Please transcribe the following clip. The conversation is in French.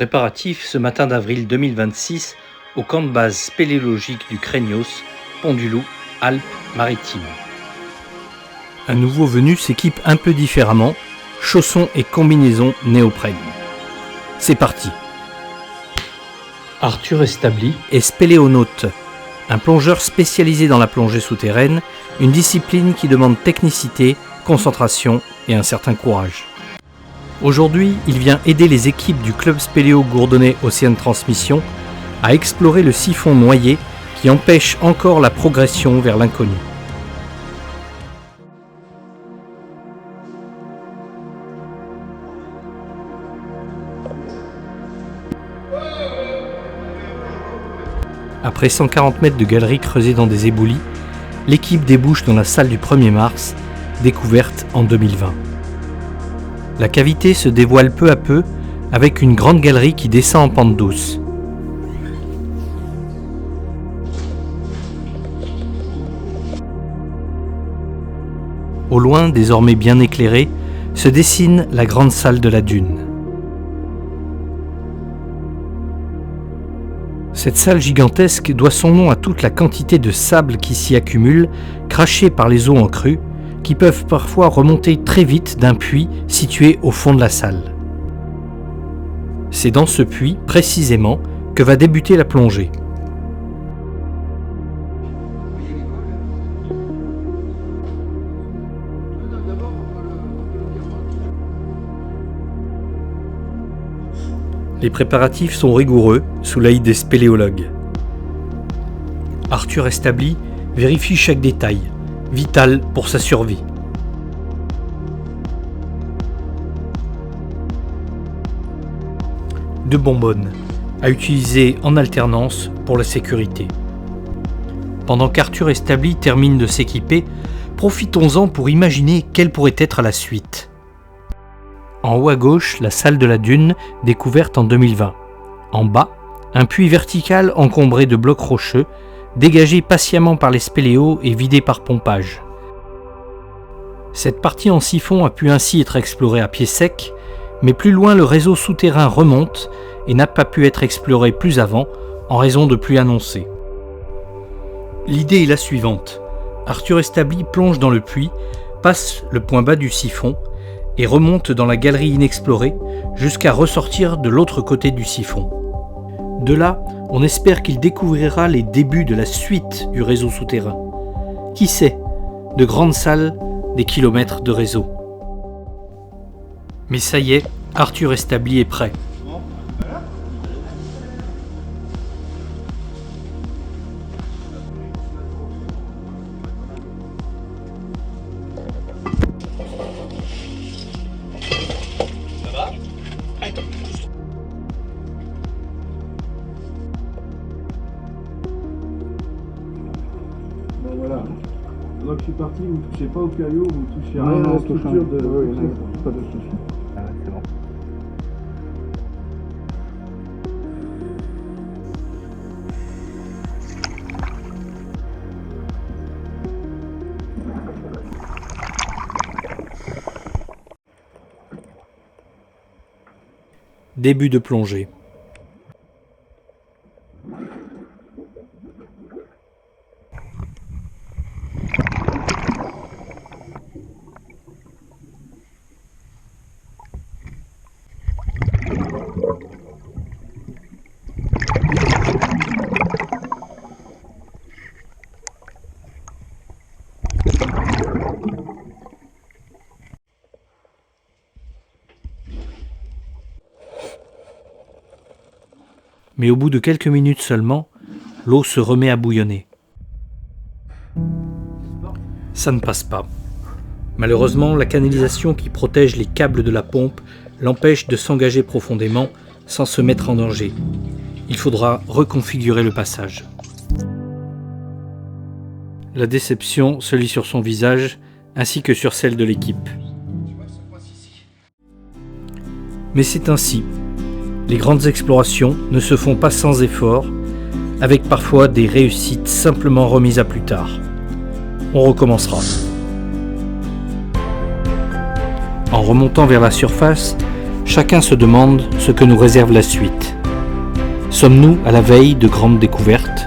Préparatifs ce matin d'avril 2026 au camp de base spéléologique du Craignos, Pont du Loup, Alpes-Maritimes. Un nouveau venu s'équipe un peu différemment, chaussons et combinaisons néoprène. C'est parti. Arthur Establi est spéléonaute, un plongeur spécialisé dans la plongée souterraine, une discipline qui demande technicité, concentration et un certain courage. Aujourd'hui, il vient aider les équipes du club spéléo Gourdonnais Océan Transmission à explorer le siphon noyé qui empêche encore la progression vers l'inconnu. Après 140 mètres de galerie creusée dans des éboulis, l'équipe débouche dans la salle du 1er mars, découverte en 2020. La cavité se dévoile peu à peu avec une grande galerie qui descend en pente douce. Au loin, désormais bien éclairée, se dessine la grande salle de la dune. Cette salle gigantesque doit son nom à toute la quantité de sable qui s'y accumule, craché par les eaux en crue, qui peuvent parfois remonter très vite d'un puits situé au fond de la salle. C'est dans ce puits, précisément, que va débuter la plongée. Les préparatifs sont rigoureux, sous l'œil des spéléologues. Arthur Establi vérifie chaque détail, vital pour sa survie. Deux bonbonnes, à utiliser en alternance pour la sécurité. Pendant qu'Arthur Establi termine de s'équiper, profitons-en pour imaginer quelle pourrait être la suite. En haut à gauche, la salle de la dune, découverte en 2020. En bas, un puits vertical encombré de blocs rocheux, dégagé patiemment par les spéléos et vidé par pompage. Cette partie en siphon a pu ainsi être explorée à pied sec, mais plus loin le réseau souterrain remonte et n'a pas pu être exploré plus avant en raison de pluies annoncées. L'idée est la suivante. Arthur Establi plonge dans le puits, passe le point bas du siphon et remonte dans la galerie inexplorée jusqu'à ressortir de l'autre côté du siphon. De là, on espère qu'il découvrira les débuts de la suite du réseau souterrain. Qui sait, de grandes salles, des kilomètres de réseau. Mais ça y est, Arthur Establi est prêt. Voilà. Donc je suis parti, vous ne touchez pas au caillou, vous ne touchez Non, rien à non, la structure de... Oui, non, pas de souci. Ah, c'est bon. Début de plongée. Mais au bout de quelques minutes seulement, l'eau se remet à bouillonner. Ça ne passe pas. Malheureusement, la canalisation qui protège les câbles de la pompe l'empêche de s'engager profondément sans se mettre en danger. Il faudra reconfigurer le passage. La déception se lit sur son visage ainsi que sur celle de l'équipe. Mais c'est ainsi. Les grandes explorations ne se font pas sans effort, avec parfois des réussites simplement remises à plus tard. On recommencera. En remontant vers la surface, chacun se demande ce que nous réserve la suite. Sommes-nous à la veille de grandes découvertes ?